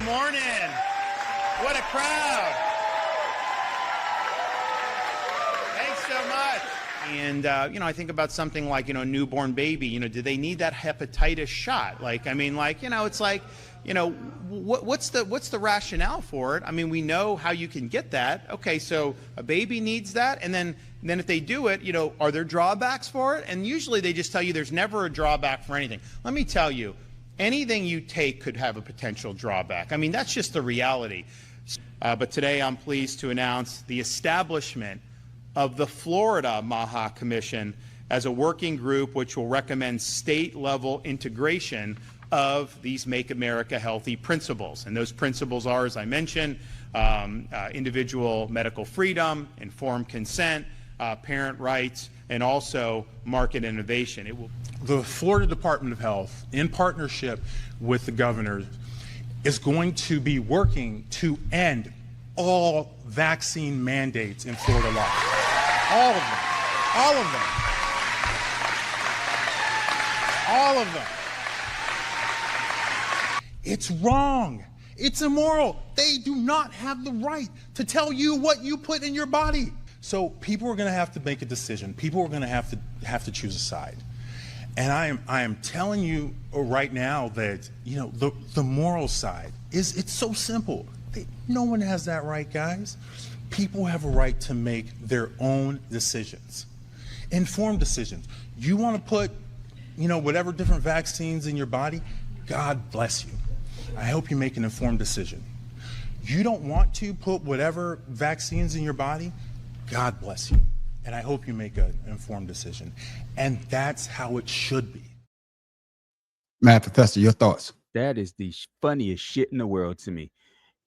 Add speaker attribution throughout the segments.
Speaker 1: morning. What a crowd. Thanks so much. And, I think about something like, newborn baby, do they need that hepatitis shot? It's like, what's the rationale for it? I mean, we know how you can get that. Okay, so a baby needs that. And then if they do it, are there drawbacks for it? And usually they just tell you there's never a drawback for anything. Let me tell you, anything you take could have a potential drawback. I mean, that's just the reality. But today I'm pleased to announce the establishment of the Florida MAHA Commission as a working group which will recommend state-level integration of these Make America Healthy principles. And those principles are, as I mentioned, individual medical freedom, informed consent, parent rights, and also market innovation.
Speaker 2: The Florida Department of Health, in partnership with the governor, is going to be working to end all vaccine mandates in Florida law. All of them. All of them. All of them. It's wrong. It's immoral. They do not have the right to tell you what you put in your body. So people are going to have to make a decision. People are going to have to choose a side. And I am telling you right now that the moral side it's so simple. No one has that right, guys. People have a right to make their own decisions, informed decisions. You want to put whatever different vaccines in your body, God bless you. I hope you make an informed decision. You don't want to put whatever vaccines in your body, God bless you. And I hope you make an informed decision. And that's how it should be.
Speaker 3: Matt, Professor, your thoughts?
Speaker 4: That is the funniest shit in the world to me.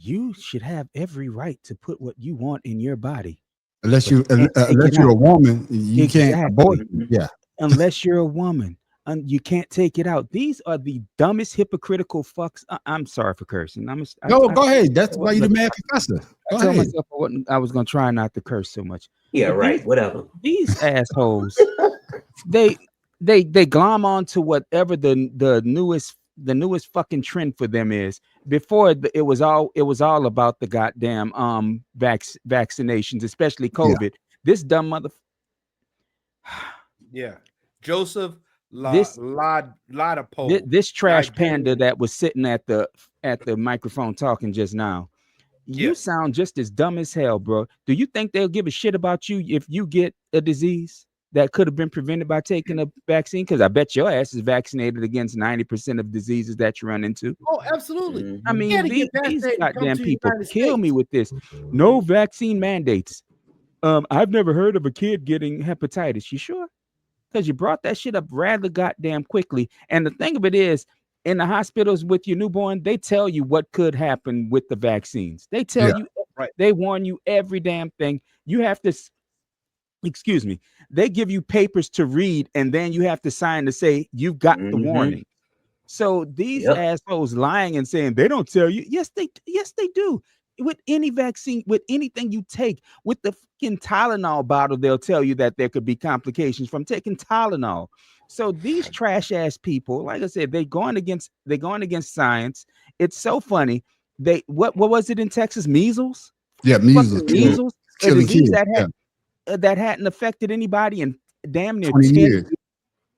Speaker 4: You should have every right to put what you want in your body.
Speaker 3: Unless you're a woman, you can't abort it. Yeah.
Speaker 4: Unless you're a woman. You can't take it out. These are the dumbest hypocritical fucks. I'm sorry for cursing.
Speaker 3: Go ahead. That's why you're the mad professor.
Speaker 4: I told myself I was going to try not to curse so much.
Speaker 5: Yeah, right. Whatever.
Speaker 4: These assholes, they glom on to whatever the newest fucking trend for them is. Before it was all about the goddamn vaccinations, especially COVID. Yeah. This dumb mother.
Speaker 6: Yeah, Joseph.
Speaker 4: This trash panda that was sitting at the microphone talking just now. You sound just as dumb as hell, bro. Do you think they'll give a shit about you if you get a disease that could have been prevented by taking a vaccine? Because I bet your ass is vaccinated against 90% of diseases that you run into.
Speaker 6: Oh, absolutely.
Speaker 4: I mean, these goddamn people kill me with this. No vaccine mandates. I've never heard of a kid getting hepatitis. You sure? Because you brought that shit up rather goddamn quickly. And the thing of it is, in the hospitals with your newborn, they tell you what could happen with the vaccines. They tell you, right? They warn you every damn thing. You have to, excuse me, they give you papers to read, and then you have to sign to say you've got the warning. So these assholes lying and saying they don't tell you. Yes, they do. With any vaccine, with anything you take, with the fucking Tylenol bottle, they'll tell you that there could be complications from taking Tylenol. So these trash ass people, like I said, they're going against science. It's so funny. What was it in Texas? Measles?
Speaker 3: Yeah, measles.
Speaker 4: Measles. A disease that hadn't affected anybody in damn near
Speaker 3: 20 years.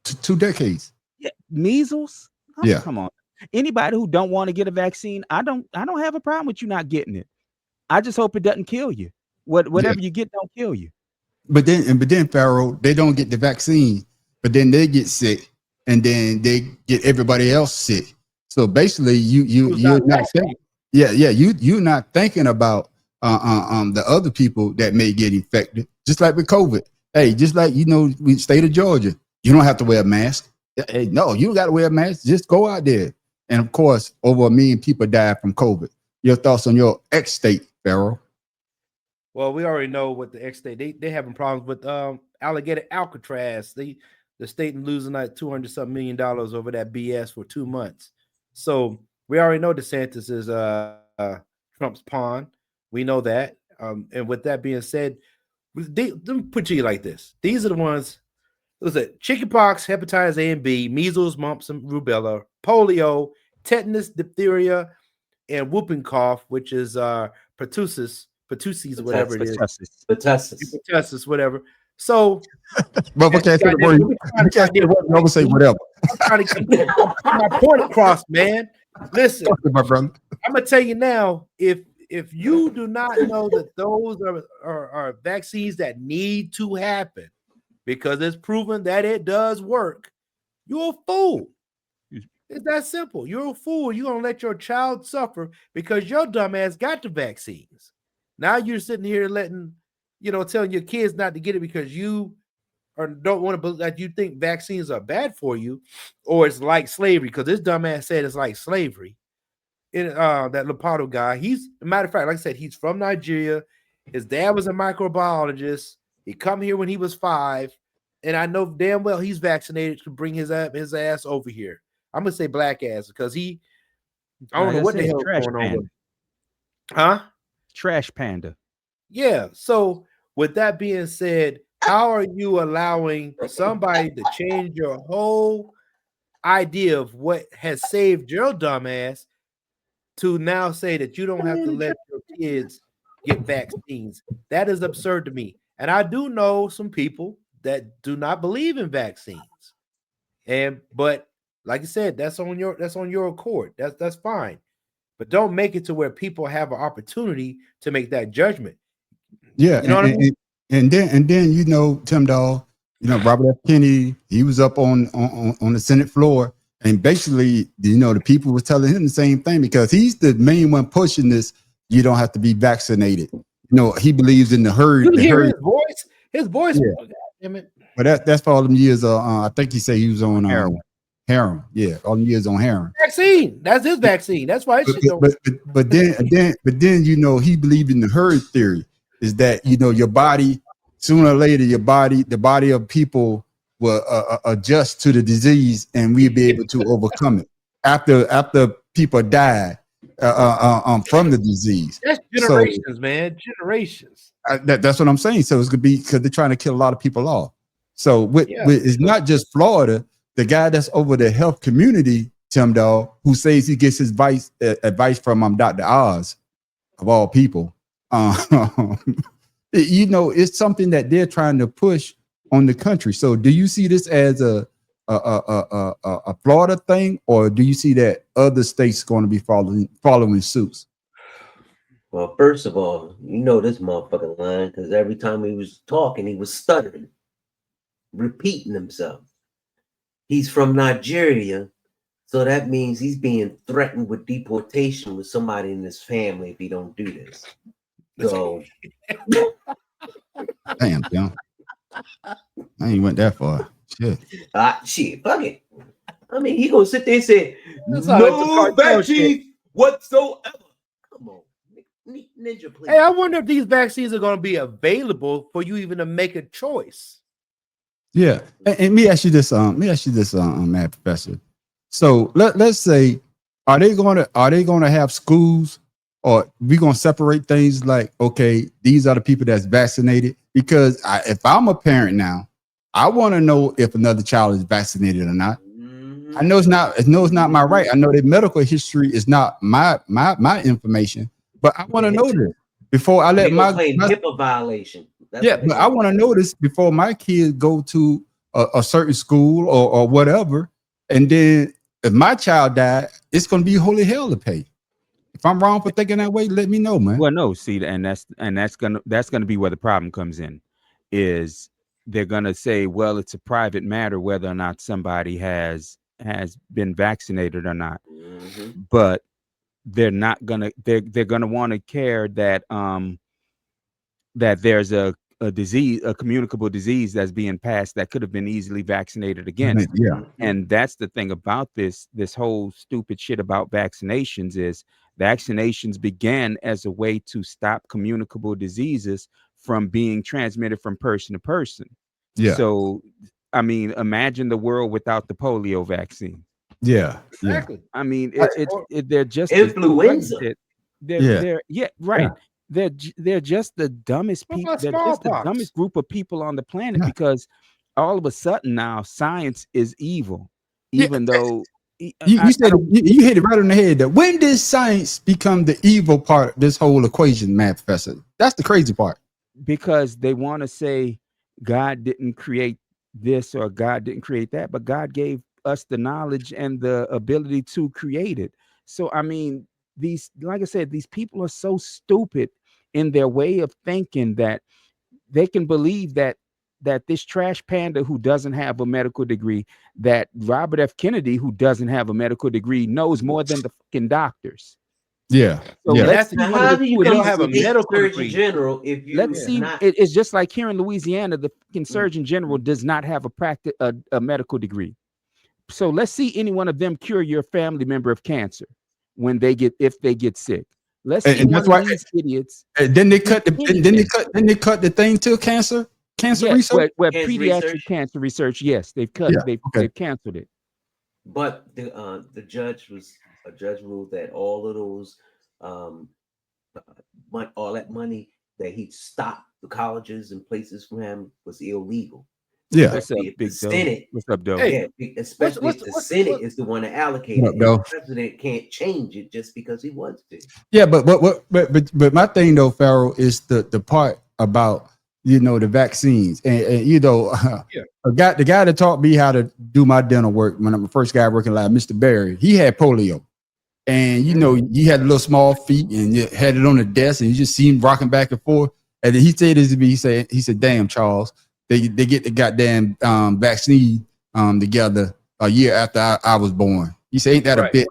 Speaker 3: 2 decades.
Speaker 4: Yeah, measles. Oh, yeah, come on. Anybody who don't want to get a vaccine, I don't have a problem with you not getting it. I just hope it doesn't kill you. Whatever you get don't kill you.
Speaker 3: But then, Pharaoh, they don't get the vaccine, but then they get sick, and then they get everybody else sick. So basically, you're not thinking, you're not thinking about the other people that may get infected. Just like with COVID. Hey, just like with state of Georgia, you don't have to wear a mask. Hey, no, you don't got to wear a mask. Just go out there. And of course, over 1 million people died from COVID. Your thoughts on your ex-state, Pharaoh?
Speaker 6: Well, we already know what the ex-state, they having problems with alligator Alcatraz. The state losing like $200-something million over that BS for 2 months. So we already know DeSantis is Trump's pawn. We know that. And with that being said, let me put you like this. These are the ones. Was it chickenpox, hepatitis A and B, measles, mumps, and rubella, polio, tetanus, diphtheria, and whooping cough, which is pertussis, whatever it is, pertussis, whatever. So,
Speaker 3: But okay, say the word. You can't say the word. You always say whatever.
Speaker 6: I'm trying to get my point across, man. Listen,
Speaker 3: my brother.
Speaker 6: I'm gonna tell you now, if you do not know that those are vaccines that need to happen because it's proven that it does work, you're a fool. It's that simple. You're a fool. You're gonna let your child suffer because your dumb ass got the vaccines. Now you're sitting here letting, telling your kids not to get it because you or don't want to believe that you think vaccines are bad for you, or it's like slavery, because this dumbass said it's like slavery. That Lepato guy, he's a matter of fact, like I said, he's from Nigeria. His dad was a microbiologist. He come here when he was 5, and I know damn well he's vaccinated to bring his ass over here. I'm gonna say black ass because I don't know what the hell is going on with him. Huh?
Speaker 4: Trash panda.
Speaker 6: Yeah. So with that being said, how are you allowing somebody to change your whole idea of what has saved your dumb ass to now say that you don't have to let your kids get vaccines? That is absurd to me. And I do know some people that do not believe in vaccines. But like I said, that's on your accord. That's fine. But don't make it to where people have an opportunity to make that judgment.
Speaker 3: Yeah,
Speaker 6: you know what I mean?
Speaker 3: And then Tim Dahl, Robert F. Kennedy, he was up on the Senate floor, and basically, the people were telling him the same thing because he's the main one pushing this. You don't have to be vaccinated. He believes in the herd.
Speaker 6: You hear his voice? His voice.
Speaker 3: Yeah.
Speaker 6: Oh, God damn it.
Speaker 3: But that's for all them years. I think he said he was on heroin. Yeah, all them years on heroin.
Speaker 6: Vaccine. That's his vaccine. That's why.
Speaker 3: But then he believed in the herd theory. Is that your body sooner or later the body of people will adjust to the disease and we'll be able to overcome it after people die from the disease.
Speaker 6: That's generations, man. Generations.
Speaker 3: That's what I'm saying. So it's gonna be because they're trying to kill a lot of people off. So it's not just Florida. The guy that's over the health community, Tim Dahl, who says he gets his advice from Dr. Oz, of all people. It's something that they're trying to push on the country. So do you see this as a Florida thing, or do you see that other states going to be following suits?
Speaker 5: Well, first of all, this motherfucking line, because every time he was talking, he was stuttering, repeating himself. He's from Nigeria, so that means he's being threatened with deportation with somebody in his family if he don't do this. So,
Speaker 3: damn, I ain't went that far. Shit.
Speaker 5: Shit, fuck it. I mean, he gonna sit there and say no vaccine whatsoever. Come on, Ninja, please.
Speaker 6: Hey, I wonder if these vaccines are going to be available for you even to make a choice.
Speaker 3: Yeah, and let me ask you this, Mad Professor. So let's say, are they going to have schools, or we going to separate things like, okay, these are the people that's vaccinated? Because if I'm a parent now, I want to know if another child is vaccinated or not. Mm-hmm. I know it's not my right. I know that medical history is not my information, but I want to know this before I let my
Speaker 5: HIPAA violation.
Speaker 3: But I want to know this before my kids go to a certain school or whatever, and then if my child died, it's going to be holy hell to pay. If I'm wrong for thinking that way, let me know, man.
Speaker 4: Well, no, see, and that's gonna be where the problem comes in. Is they're gonna say, well, it's a private matter whether or not somebody has been vaccinated or not, mm-hmm. But they're not gonna they're gonna want to care that that there's a disease, a communicable disease that's being passed that could have been easily vaccinated against.
Speaker 3: Yeah.
Speaker 4: And that's the thing about this whole stupid shit about vaccinations is vaccinations began as a way to stop communicable diseases from being transmitted from person to person.
Speaker 3: Yeah.
Speaker 4: So, I mean, imagine the world without the polio vaccine.
Speaker 3: Yeah.
Speaker 6: Exactly.
Speaker 4: I mean, they're just
Speaker 5: influenza.
Speaker 4: They're right. Yeah. They're just the dumbest people. They're just the dumbest group of people on the planet because all of a sudden now science is evil, even though
Speaker 3: You said you hit it right on the head. That when did science become the evil part of this whole equation, man, Professor? That's the crazy part.
Speaker 4: Because they want to say God didn't create this or God didn't create that, but God gave us the knowledge and the ability to create it. So I mean, like I said, these people are so stupid in their way of thinking that they can believe that this trash panda who doesn't have a medical degree, that Robert F. Kennedy who doesn't have a medical degree knows more than the fucking doctors.
Speaker 3: Yeah.
Speaker 4: So
Speaker 3: yeah.
Speaker 4: let's see
Speaker 5: Now,
Speaker 4: one
Speaker 5: how
Speaker 4: of
Speaker 5: do
Speaker 4: the
Speaker 5: you
Speaker 4: two of
Speaker 5: be
Speaker 4: these
Speaker 6: have a
Speaker 4: idiots.
Speaker 6: medical
Speaker 5: Surgeon
Speaker 6: degree.
Speaker 5: General if you
Speaker 4: Let's see.
Speaker 5: not?
Speaker 4: It's just like here in Louisiana, the fucking Surgeon General does not have a medical degree. So let's see any one of them cure your family member of cancer if they get sick. Let's see
Speaker 3: And
Speaker 4: one
Speaker 3: that's
Speaker 4: of
Speaker 3: why.
Speaker 4: these idiots.
Speaker 3: Then they cut the
Speaker 4: anything.
Speaker 3: then they cut the thing to cancer
Speaker 4: Yes,
Speaker 3: research.
Speaker 4: where
Speaker 5: Cancer
Speaker 4: pediatric
Speaker 5: research?
Speaker 4: cancer research. Yes, they've cut.
Speaker 3: Yeah.
Speaker 4: They've
Speaker 3: Okay.
Speaker 4: canceled it.
Speaker 5: But the judge ruled that all of those all that money that he stopped the colleges and places from him was illegal.
Speaker 3: Yeah.
Speaker 4: What's up,
Speaker 5: Especially if the
Speaker 4: Big Doe?
Speaker 5: Senate,
Speaker 4: What's up, Doe?
Speaker 6: Hey,
Speaker 5: especially if the Senate is the one to allocate
Speaker 3: What
Speaker 5: it,
Speaker 3: up,
Speaker 5: and the
Speaker 3: Doe?
Speaker 5: president can't change it just because he wants to.
Speaker 3: Yeah, but my thing though, Farrell, is the part about the vaccines and
Speaker 6: Yeah.
Speaker 3: the guy that taught me how to do my dental work when I'm the first guy working like Mr. Barry, he had polio. And you had a little small feet and you had it on the desk and you just see him rocking back and forth. And then he said this to me, he said, damn, Charles, they get the goddamn vaccine together a year after I was born. He said, ain't that a bit?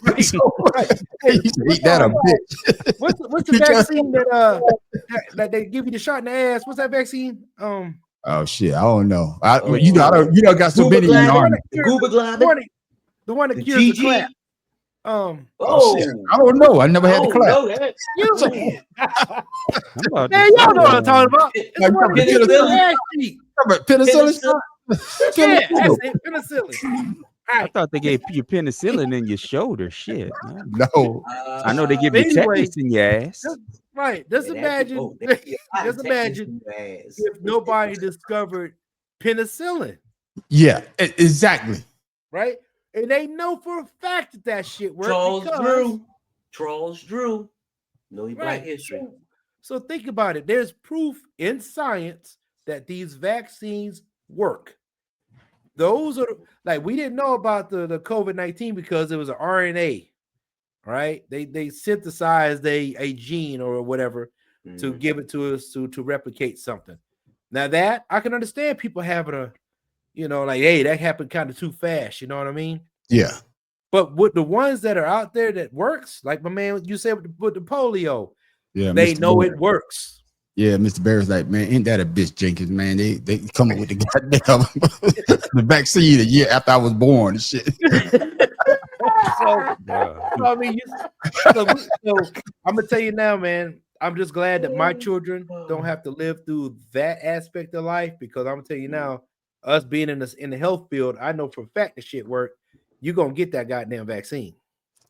Speaker 6: Right.
Speaker 3: He said, ain't that a bit?
Speaker 6: What's the vaccine that they give you the shot in the ass? What's that vaccine?
Speaker 3: Oh shit, I don't know. I don't got so many in the army.
Speaker 5: The Gooba Globin?
Speaker 6: The one that
Speaker 5: The
Speaker 6: cures the
Speaker 5: GG?
Speaker 6: clap.
Speaker 3: Oh shit, I don't know. I never had the clap.
Speaker 5: Know that.
Speaker 6: You
Speaker 4: Man,
Speaker 6: y'all know what I'm talking about.
Speaker 3: Like,
Speaker 5: Penicillin?
Speaker 3: Penicillin?
Speaker 6: Yeah, that's it. Penicillin.
Speaker 4: I thought they gave you penicillin in your shoulder. Shit. Man.
Speaker 3: No.
Speaker 4: I know they give you tetanus in your ass.
Speaker 6: Right. Just imagine if nobody discovered penicillin.
Speaker 3: Yeah, exactly.
Speaker 6: Right? And they know for a fact that shit works.
Speaker 5: Charles Drew. Know your black history.
Speaker 6: So think about it. There's proof in science that these vaccines work. Those are like, we didn't know about the COVID-19 because it was an RNA, right? They synthesized a gene or whatever to give it to us to replicate something. Now that I can understand people having a, like, hey, that happened kind of too fast. You know what I mean?
Speaker 3: Yeah.
Speaker 6: But with the ones that are out there that works, like my man, you said with the polio,
Speaker 3: Yeah,
Speaker 6: they
Speaker 3: Mr.
Speaker 6: know
Speaker 3: Barry.
Speaker 6: it works.
Speaker 3: Yeah, Mr. Barry's like, man, ain't that a bitch, Jenkins, man? They come up with the goddamn the vaccine a year after I was born and shit.
Speaker 6: So I mean, so I'm gonna tell you now, man. I'm just glad that my children don't have to live through that aspect of life, because I'm gonna tell you now, us being in the health field, I know for a fact the shit work. You're gonna get that goddamn vaccine.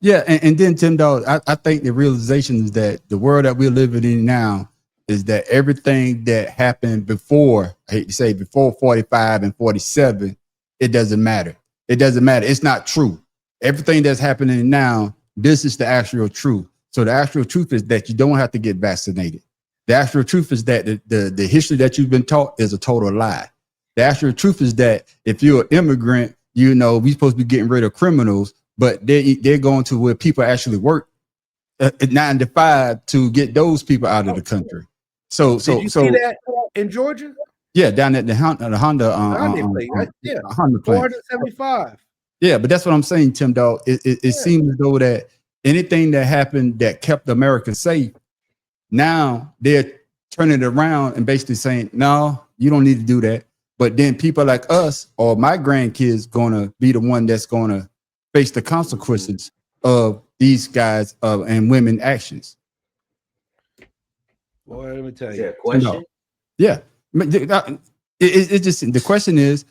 Speaker 3: Yeah, and then Tim Dog, I think the realization is that the world that we're living in now is that everything that happened before, I hate to say before 45 and 47, it doesn't matter. It doesn't matter. It's not true. Everything that's happening now, this is the actual truth. So the actual truth is that you don't have to get vaccinated. The actual truth is that the history that you've been taught is a total lie. The actual truth is that if you're an immigrant, we're supposed to be getting rid of criminals, but they're going to where people actually work at 9 to 5 to get those people out of the country. So
Speaker 6: Did you see that in Georgia?
Speaker 3: Yeah, down at the Honda Honda plant.
Speaker 6: 475.
Speaker 3: Yeah, but that's what I'm saying, Tim Dog. It seems as though that anything that happened that kept America safe, now they're turning it around and basically saying, no, you don't need to do that. But then people like us or my grandkids gonna be the one that's gonna face the consequences of these guys and women actions.
Speaker 6: Boy, let me tell you.
Speaker 5: Is there a question?
Speaker 3: No. Yeah. It's just the question is,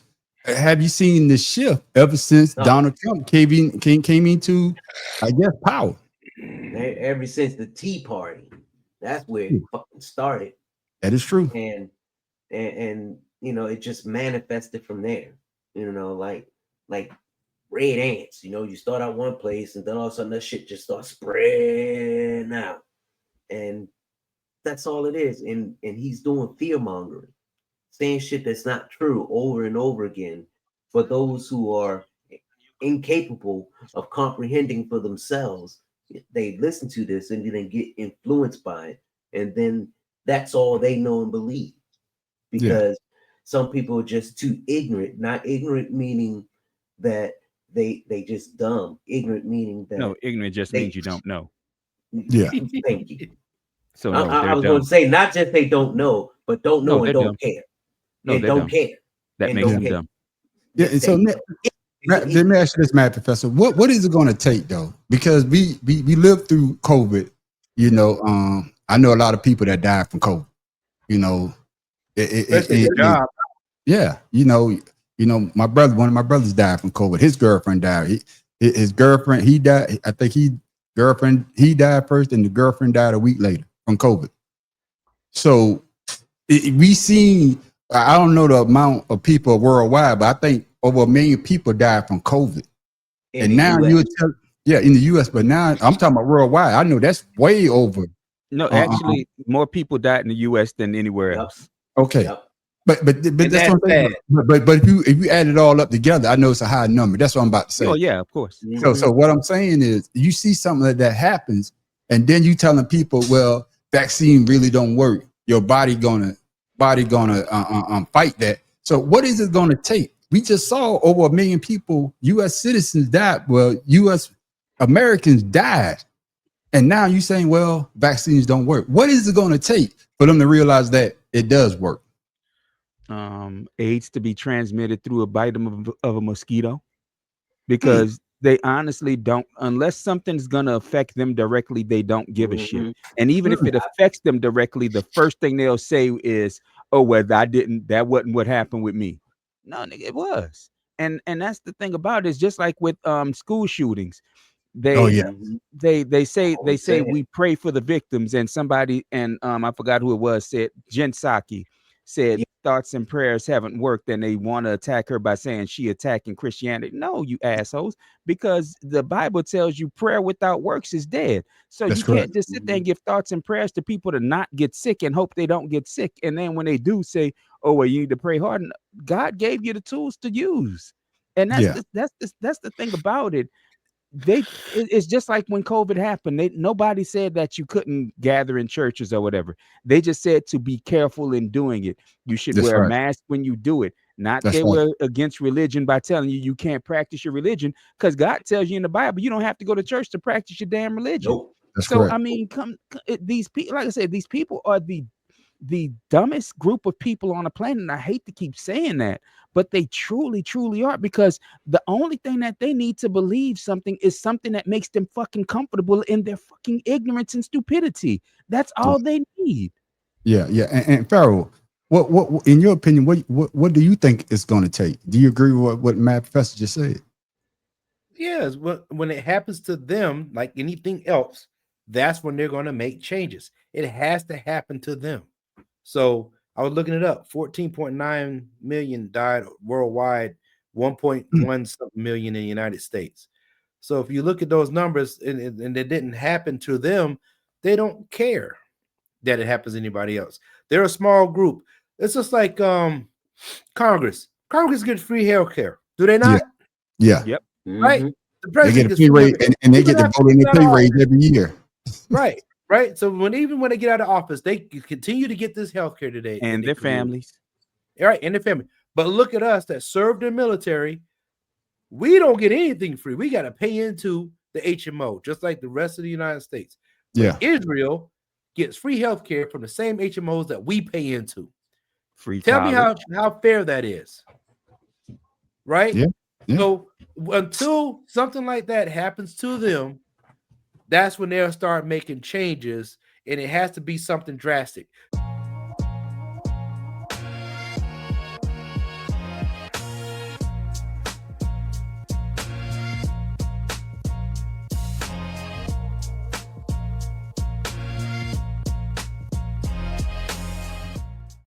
Speaker 3: have you seen the shift ever since Donald Trump came into, I guess, power?
Speaker 5: Ever since the Tea Party, that's where it fucking started.
Speaker 3: That is true.
Speaker 5: And it just manifested from there. Like red ants. You know, you start out one place and then all of a sudden that shit just starts spreading out. And that's all it is. And he's doing fear mongering, saying shit that's not true over and over again for those who are incapable of comprehending for themselves. They listen to this and then get influenced by it. And then that's all they know and believe. Because some people are just too ignorant, not ignorant meaning that they just dumb. Ignorant meaning that
Speaker 4: no, ignorant just means you don't know.
Speaker 3: Yeah.
Speaker 5: Thank you.
Speaker 4: So no,
Speaker 5: I was
Speaker 4: dumb.
Speaker 5: going to say not just they don't know, but don't know and don't
Speaker 4: dumb.
Speaker 5: care.
Speaker 4: No,
Speaker 5: and don't care.
Speaker 4: That makes them dumb.
Speaker 3: Yeah. And so let me ask you this, Matt Professor. What is it going to take though? Because we lived through COVID. You know, I know a lot of people that died from COVID. You know, yeah. You know, my brother, one of my brothers died from COVID. His girlfriend died. His girlfriend, he died. I think he died first, and the girlfriend died a week later from COVID. So we seen, I don't know the amount of people worldwide, but I think over 1 million people died from COVID. And now you would tell, in the US, but now I'm talking about worldwide. I know that's way over.
Speaker 4: No, actually, more people died in the US than anywhere else.
Speaker 3: Okay. But that's what I'm saying. But if you add it all up together, I know it's a high number. That's what I'm about to say.
Speaker 4: Oh yeah, of course.
Speaker 3: So what I'm saying is, you see something like that happens, and then you telling people, well, vaccine really don't work. Your body gonna fight that. So what is it gonna take? We just saw over 1 million people, U.S. citizens died. Well, U.S. Americans died, and now you saying, well, vaccines don't work. What is it gonna take for them to realize that it does work?
Speaker 4: AIDS to be transmitted through a bite of a mosquito, because they honestly don't, unless something's gonna affect them directly, they don't give a shit. And even if it affects them directly, the first thing they'll say is, oh well, that wasn't what happened with me. No, nigga, it was. And that's the thing about it. Is just like with school shootings. They say we pray for the victims, and somebody, and I forgot who it was, said Jen Psaki said thoughts and prayers haven't worked, and they want to attack her by saying she attacking Christianity. No, you assholes, because the Bible tells you prayer without works is dead. So you can't just sit there and give thoughts and prayers to people to not get sick and hope they don't get sick, and then when they do, say, oh well, you need to pray hard. God gave you the tools to use, and that's the thing about it. It's just like when COVID happened, nobody said that you couldn't gather in churches or whatever. They just said to be careful in doing it. You should wear a mask when you do it. Not they were against religion by telling you can't practice your religion, because God tells you in the Bible you don't have to go to church to practice your damn religion. I mean, these people, like I said, these people are the dumbest group of people on the planet. And I hate to keep saying that, but they truly, truly are, because the only thing that they need to believe something is something that makes them fucking comfortable in their fucking ignorance and stupidity. That's all they need.
Speaker 3: Yeah. And Pharaoh, what in your opinion, what do you think it's going to take? Do you agree with what Matt Professor just said?
Speaker 6: Yes, when it happens to them, like anything else, that's when they're going to make changes. It has to happen to them. So I was looking it up. 14.9 million died worldwide, 1.1 million in the United States. So if you look at those numbers and it didn't happen to them, they don't care that it happens to anybody else. They're a small group. It's just like Congress. Congress gets free health care. Do they not?
Speaker 3: Yeah.
Speaker 4: Yep.
Speaker 6: Right. The
Speaker 3: They get a pay raise, and they get to vote in their pay raise every year.
Speaker 6: Right. So when they get out of office, they continue to get this health care today.
Speaker 4: And their families.
Speaker 6: Right, and their family. But look at us that served in military. We don't get anything free. We got to pay into the HMO, just like the rest of the United States. But Israel gets free health care from the same HMOs that we pay into.
Speaker 4: Free
Speaker 6: Tell
Speaker 4: college.
Speaker 6: me how fair that is. Right?
Speaker 3: Yeah.
Speaker 6: So until something like that happens to them, that's when they'll start making changes, and it has to be something drastic.